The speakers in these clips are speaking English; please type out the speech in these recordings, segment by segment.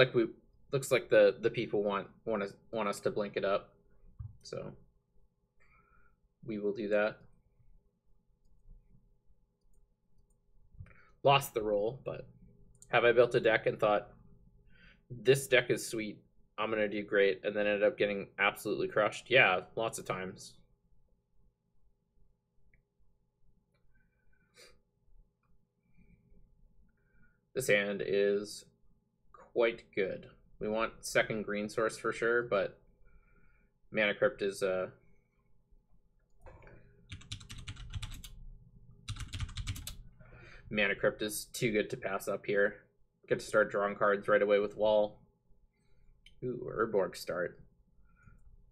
like we looks like the people want us to blink it up, so we will do that. Lost the roll, but have I built a deck and thought this deck is sweet, I'm gonna do great, and then ended up getting absolutely crushed? Yeah, lots of times. This hand is quite good. We want second green source for sure, but Mana Crypt is Mana Crypt is too good to pass up here. Get to start drawing cards right away with Wall. Ooh, Urborg start.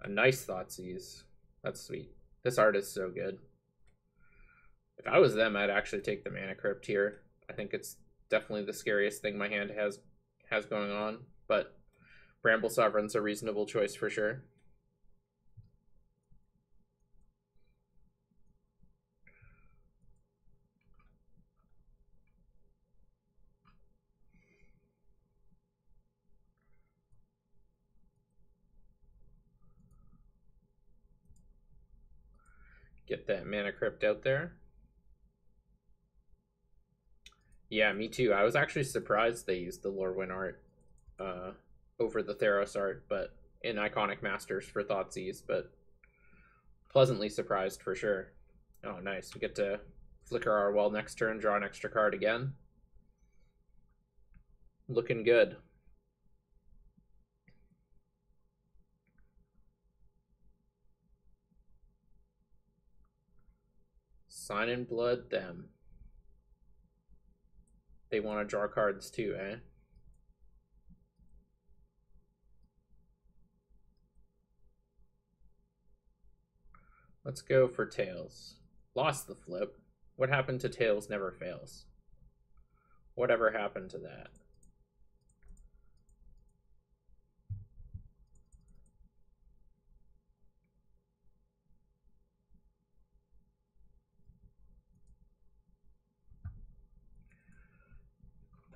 A nice Thoughtseize. That's sweet. This art is so good. If I was them, I'd actually take the Mana Crypt here. I think it's definitely the scariest thing my hand has going on, but Bramble Sovereign's a reasonable choice for sure. Get that Mana Crypt out there. Yeah, me too. I was actually surprised they used the Lorwyn art over the Theros art, but in Iconic Masters for Thoughtseize, but pleasantly surprised for sure. Oh, nice. We get to flicker our Wall next turn, draw an extra card again. Looking good. Sign in Blood them. They want to draw cards too, eh? Let's go for Tails. Lost the flip. What happened to Tails never fails? Whatever happened to that?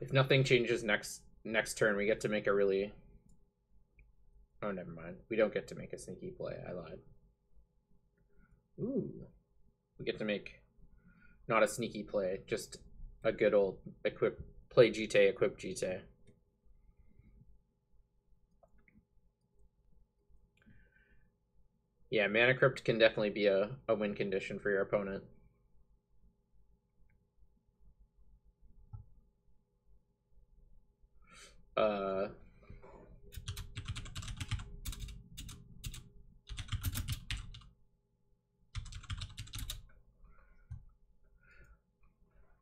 If nothing changes next turn, we get to make a really... Oh, never mind. We don't get to make a sneaky play. I lied. Ooh. We get to make not a sneaky play, just a good old play GT, equip GT. Yeah, Mana Crypt can definitely be a win condition for your opponent.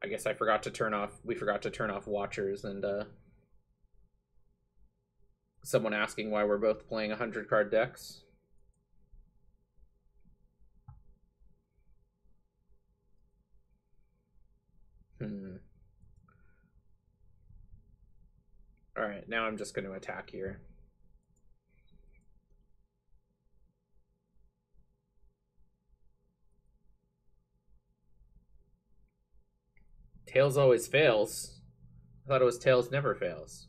I guess I forgot to turn off, we forgot to turn off Watchers, and someone asking why we're both playing 100 card decks. Alright, now I'm just going to attack here. Tails always fails. I thought it was Tails never fails.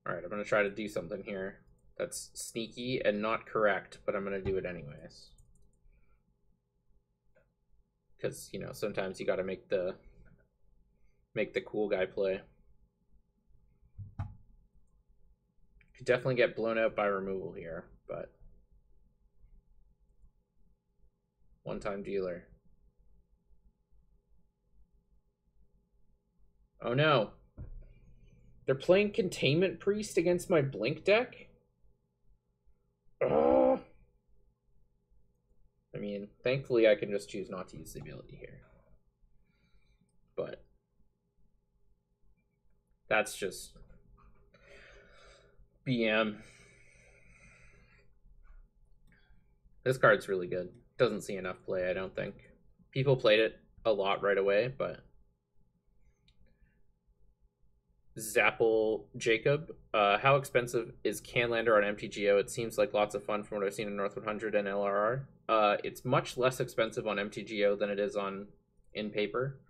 Alright, I'm going to try to do something here that's sneaky and not correct, but I'm going to do it anyways. Because, you know, sometimes you got to make the cool guy play. Could definitely get blown out by removal here, but one-time dealer. Oh no. They're playing Containment Priest against my Blink deck? Ugh. I mean, thankfully I can just choose not to use the ability here. But that's just BM. This card's really good. Doesn't see enough play, I don't think. People played it a lot right away, but Zapple Jacob, how expensive is Canlander on MTGO? It seems like lots of fun from what I've seen in North 100 and LRR. It's much less expensive on MTGO than it is on in paper.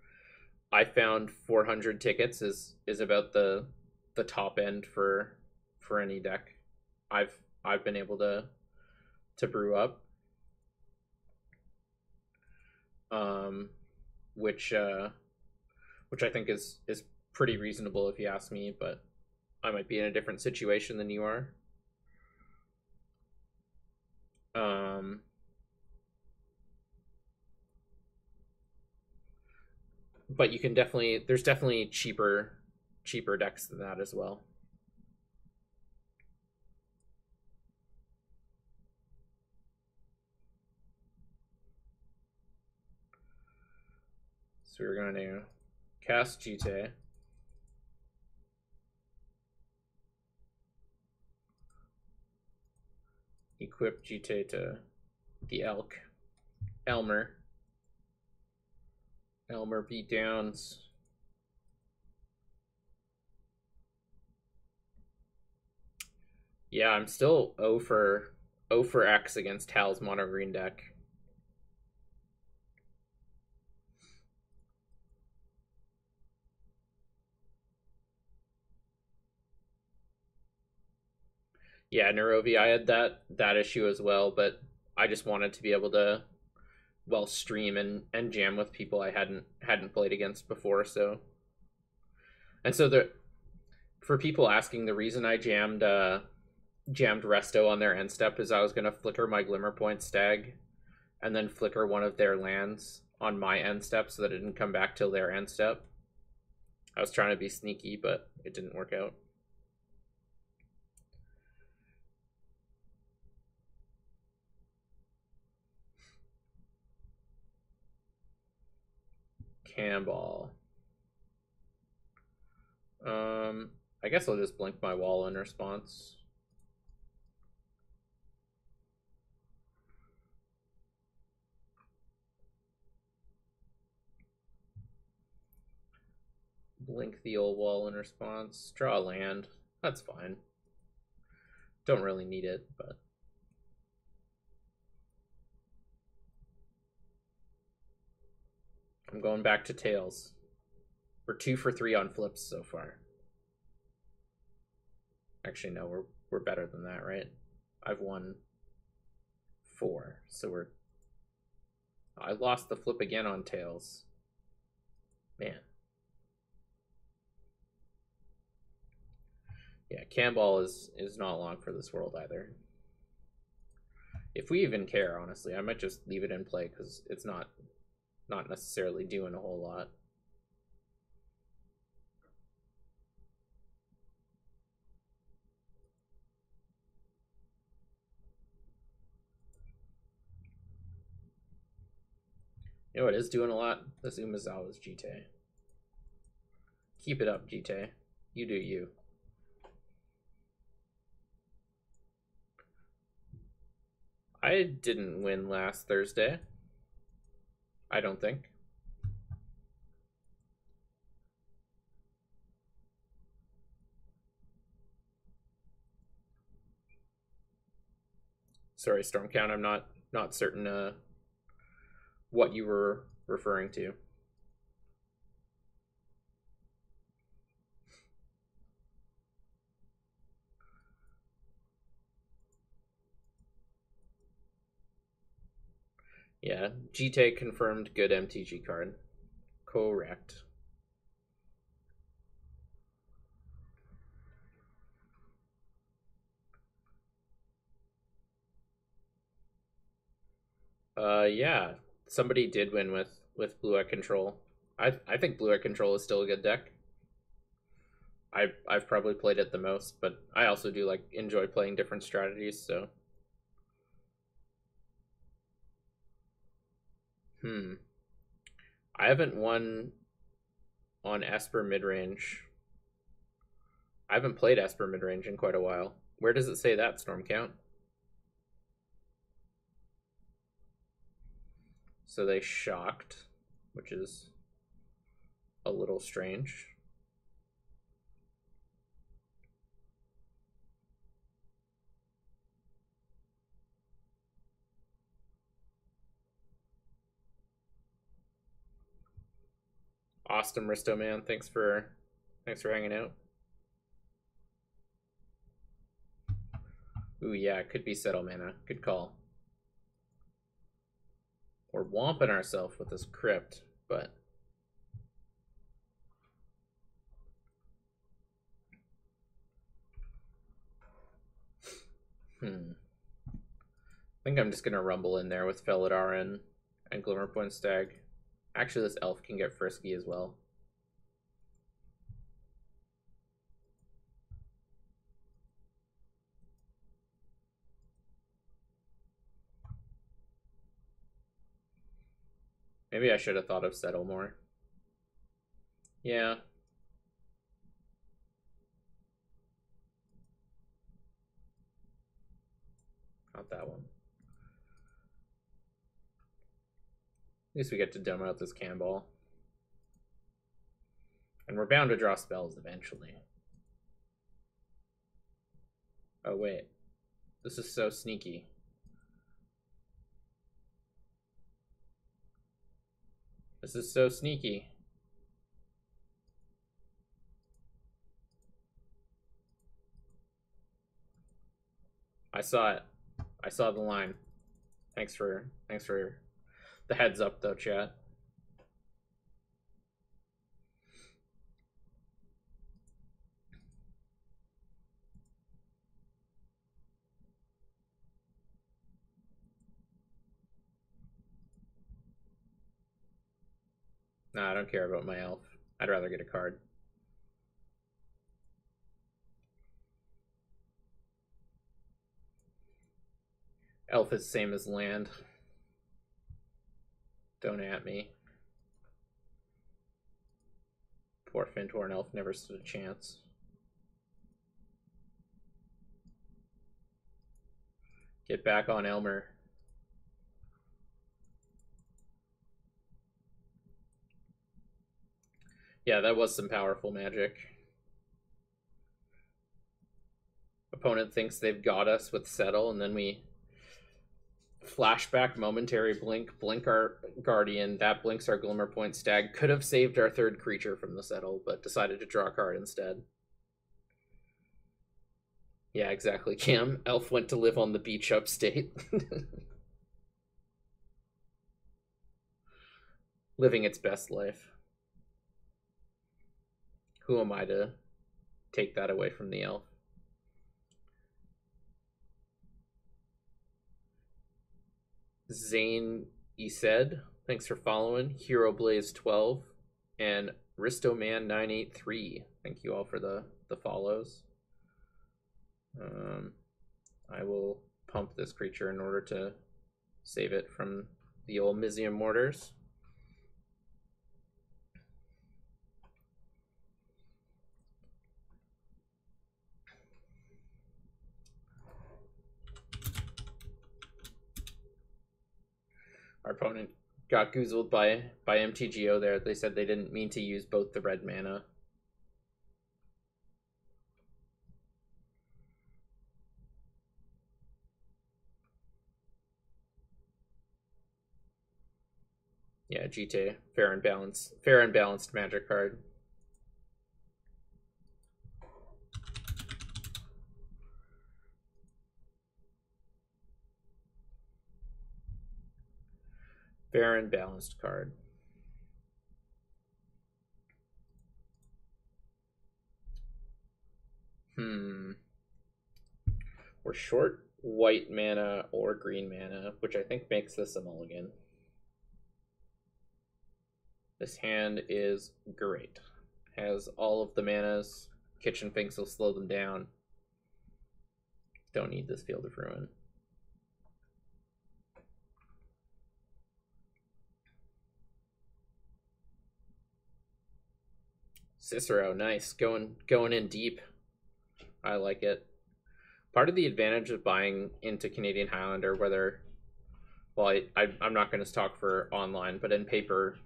I found 400 tickets is about the the top end for any deck I've been able to brew up. Which I think is pretty reasonable if you ask me, but I might be in a different situation than you are. But you can definitely, there's definitely cheaper decks than that as well. So we're going to cast Jite. Equip Jite to the Elk. Elmer beat downs. Yeah, I'm still 0 for X against Hal's mono green deck. Yeah, Nerovi, I had that issue as well, but I just wanted to be able to stream and jam with people I hadn't played against before, so for people asking, the reason I jammed Resto on their end step is I was gonna flicker my Glimmerpoint Stag and then flicker one of their lands on my end step so that it didn't come back till their end step. I was trying to be sneaky, but it didn't work out. Camball. I guess I'll just blink my wall in response. Blink the old wall in response. Draw a land. That's fine. Don't really need it, but I'm going back to tails. We're 2 for 3 on flips so far. Actually, no, we're better than that, right? I've won 4, so I lost the flip again on tails. Man. Yeah, Camball is not long for this world either. If we even care, honestly, I might just leave it in play because it's not necessarily doing a whole lot. You know what is doing a lot? This Umezawa's Jite. Keep it up, Jite. You do you. I didn't win last Thursday. I don't think. Sorry, Stormcount, I'm not certain what you were referring to. Yeah, GT confirmed good MTG card. Correct. Yeah, somebody did win with Blue Eye Control. I think Blue Eye Control is still a good deck. I've probably played it the most, but I also do enjoy playing different strategies, so I haven't won on Esper Midrange. I haven't played Esper Midrange in quite a while. Where does it say that, Stormcount? So they shocked, which is a little strange. Awesome, Risto man. Thanks for hanging out. Ooh, yeah, it could be Settle Mana. Good call. We're womping ourselves with this Crypt, but... I think I'm just gonna rumble in there with Felidar and Glimmerpoint Stag. Actually, this elf can get frisky as well. Maybe I should have thought of Settle more. Yeah. Not that one. At least we get to demo out this Cannonball. And we're bound to draw spells eventually. Oh, wait. This is so sneaky. This is so sneaky. I saw it. I saw the line. Thanks for the heads up though, chat. Nah, I don't care about my elf. I'd rather get a card. Elf is same as land. Don't at me. Poor Fintorn elf never stood a chance. Get back on Elmer. Yeah, that was some powerful magic. Opponent thinks they've got us with Settle, and then we flashback, momentary blink our Guardian. That blinks our Glimmerpoint Stag. Could have saved our third creature from the Settle, but decided to draw a card instead. Yeah, exactly, Cam. Elf went to live on the beach upstate. Living its best life. Who am I to take that away from the elf? Zane Ised, thanks for following. Hero Blaze 12 and Ristoman 983. Thank you all for the follows. I will pump this creature in order to save it from the old Mizium mortars. Our opponent got goozled by MTGO there. They said they didn't mean to use both the red mana. Yeah, GT, fair and balanced magic card. Fair and balanced card. We're short white mana or green mana, which I think makes this a mulligan. This hand is great. Has all of the manas. Kitchen Finks will slow them down. Don't need this Field of Ruin. Cicero, nice. Going in deep. I like it. Part of the advantage of buying into Canadian Highlander, whether, well, I'm not going to talk for online, but in paper,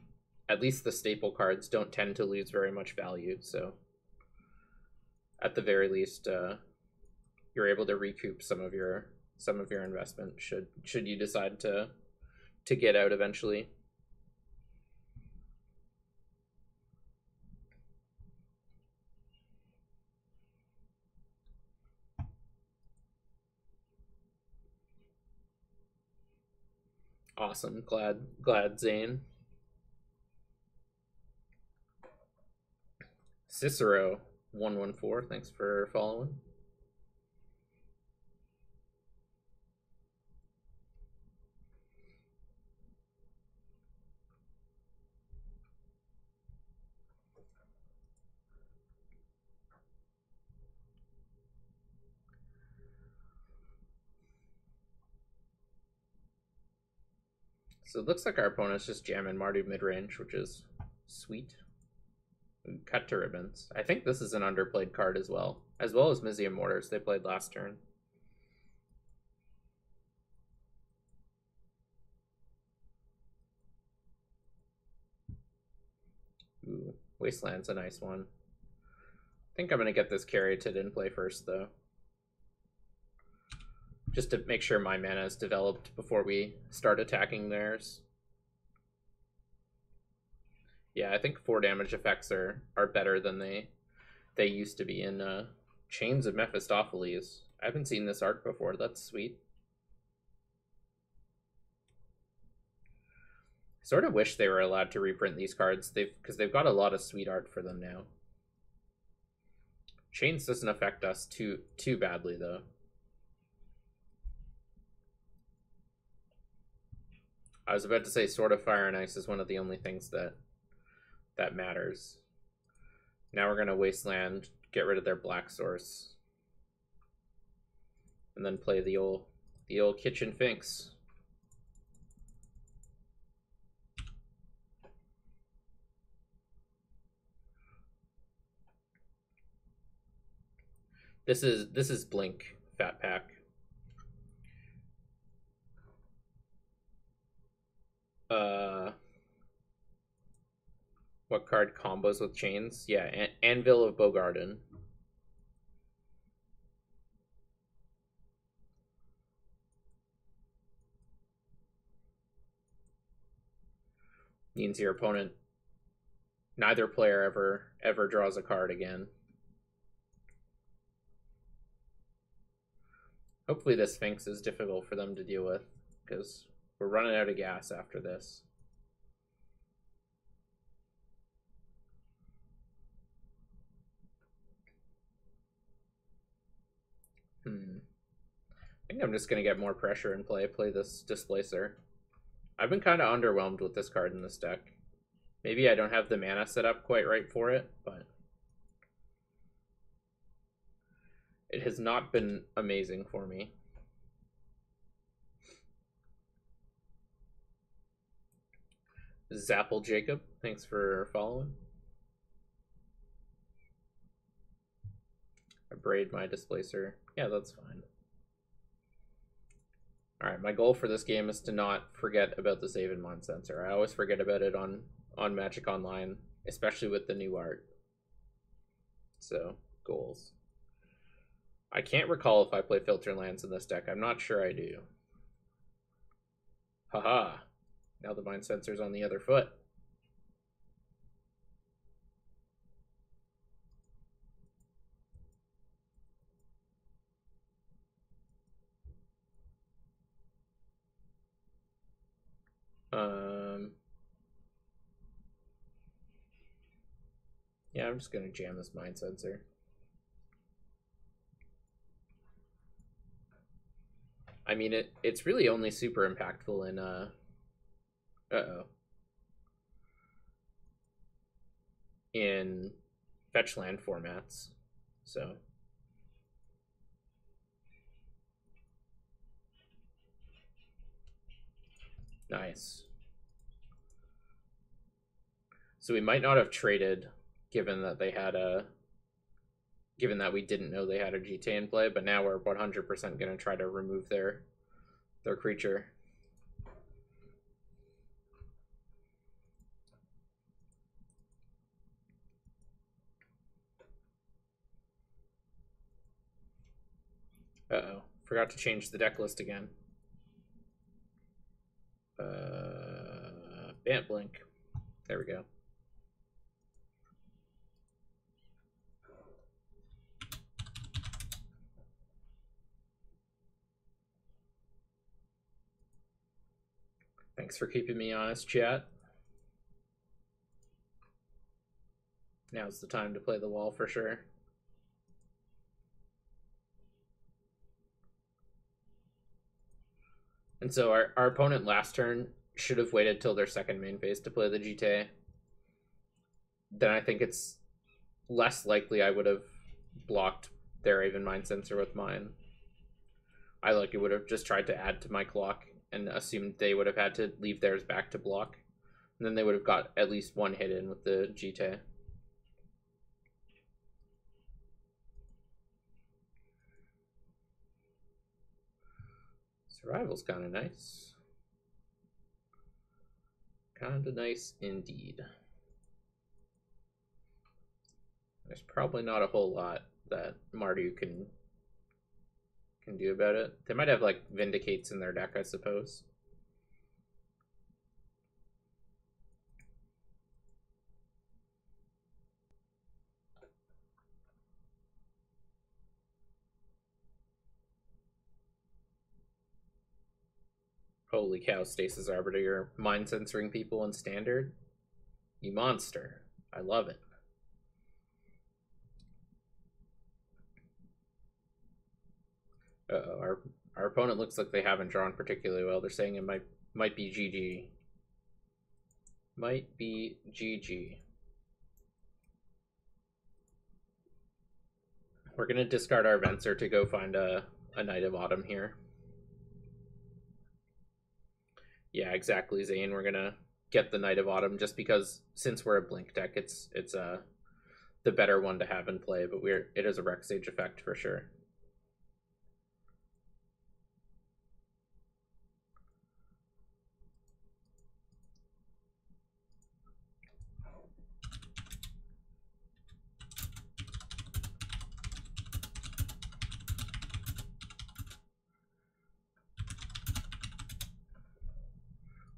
at least the staple cards don't tend to lose very much value. So at the very least, you're able to recoup some of your investment should you decide to get out eventually. Awesome. Glad, Zane. Cicero 114. Thanks for following. So it looks like our opponent's just jamming Mardu midrange, which is sweet. Cut to ribbons. I think this is an underplayed card as well as Mizium Mortars they played last turn. Ooh, Wasteland's a nice one. I think I'm going to get this Caryatid in play first, though. Just to make sure my mana is developed before we start attacking theirs. Yeah, I think 4 damage effects are better than they used to be in Chains of Mephistopheles. I haven't seen this art before. That's sweet. I sort of wish they were allowed to reprint these cards because they've got a lot of sweet art for them now. Chains doesn't affect us too badly, though. I was about to say Sword of Fire and Ice is one of the only things that matters. Now we're going to Wasteland, get rid of their black source, and then play the old Kitchen Finks. This is Blink Fat Pack. What card combos with chains? Yeah, Anvil of Bogarden. Means your opponent, neither player ever draws a card again. Hopefully this Sphinx is difficult for them to deal with, because we're running out of gas after this. I think I'm just going to get more pressure and play this Displacer. I've been kind of underwhelmed with this card in this deck. Maybe I don't have the mana set up quite right for it, but it has not been amazing for me. Zapple Jacob, thanks for following. I braid my Displacer. Yeah, that's fine. Alright, my goal for this game is to not forget about the Save and Mon Sensor. I always forget about it on Magic Online, especially with the new art. So, goals. I can't recall if I play Filter Lands in this deck. I'm not sure I do. Haha. Now the Mind Sensor's on the other foot. Yeah, I'm just gonna jam this Mind Sensor. I mean, it's really only super impactful in in fetch land formats. So nice. So we might not have traded, given that we didn't know they had a GTA in play, but now we're 100% going to try to remove their creature. Uh-oh. Forgot to change the deck list again. Bant Blink. There we go. Thanks for keeping me honest, chat. Now's the time to play the wall for sure. And so our opponent last turn should have waited till their second main phase to play the GTA. Then I think it's less likely I would have blocked their Even Mind Sensor with mine. I likely would have just tried to add to my clock and assumed they would have had to leave theirs back to block. And then they would have got at least one hit in with the GTA. Survival's kind of nice. Kind of nice indeed. There's probably not a whole lot that Mardu can do about it. They might have like Vindicates in their deck, I suppose. Holy cow, Stasis Arbiter, you're mind censoring people in Standard? You monster. I love it. Uh-oh, our opponent looks like they haven't drawn particularly well. They're saying it might be GG. Might be GG. We're gonna discard our Venser to go find a Knight of Autumn here. Yeah, exactly, Zane. We're gonna get the Knight of Autumn just because since we're a blink deck, it's the better one to have in play, but it is a Rec Sage effect for sure.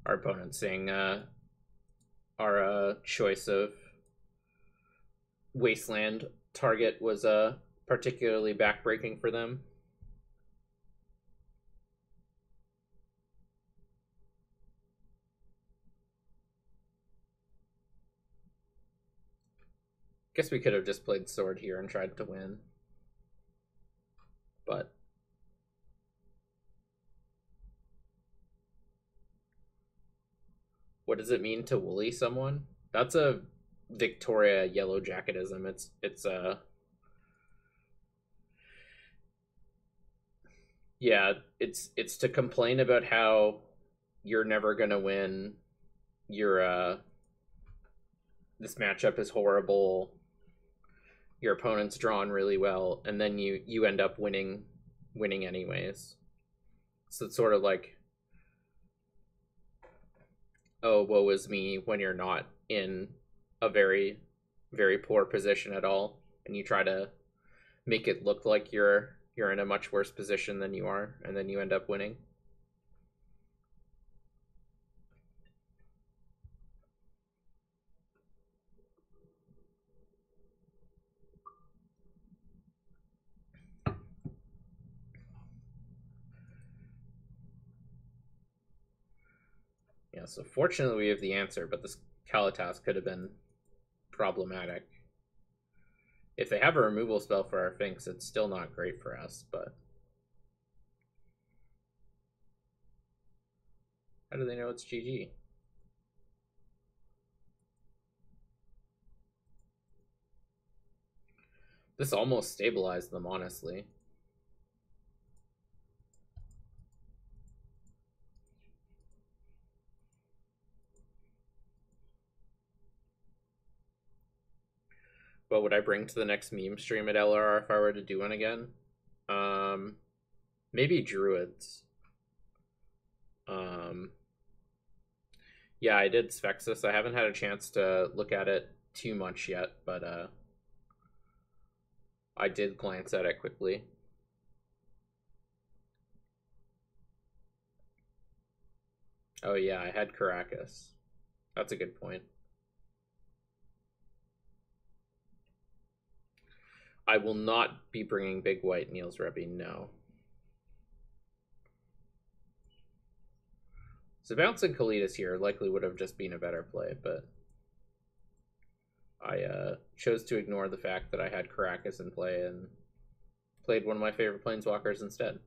Our opponent's saying our choice of Wasteland target was particularly backbreaking for them. Guess we could have just played Sword here and tried to win. But what does it mean to woolly someone? That's a Victoria yellow jacketism. It's yeah, it's to complain about how you're never gonna win. You're this matchup is horrible. Your opponent's drawn really well, and then you end up winning anyways. So it's sort of like, oh, woe is me when you're not in a very, very poor position at all, and you try to make it look like you're in a much worse position than you are, and then you end up winning. Yeah, so fortunately we have the answer, but this Kalitas could have been problematic. If they have a removal spell for our Finks, it's still not great for us, but how do they know it's GG? This almost stabilized them, honestly. What would I bring to the next meme stream at LRR if I were to do one again? Maybe Druids. Yeah, I did Spexus. I haven't had a chance to look at it too much yet, but I did glance at it quickly. Oh yeah, I had Caracas. That's a good point. I will not be bringing Big White Niels Rebbe, no. So bouncing Kalitas here likely would have just been a better play, but I chose to ignore the fact that I had Caracas in play and played one of my favorite planeswalkers instead.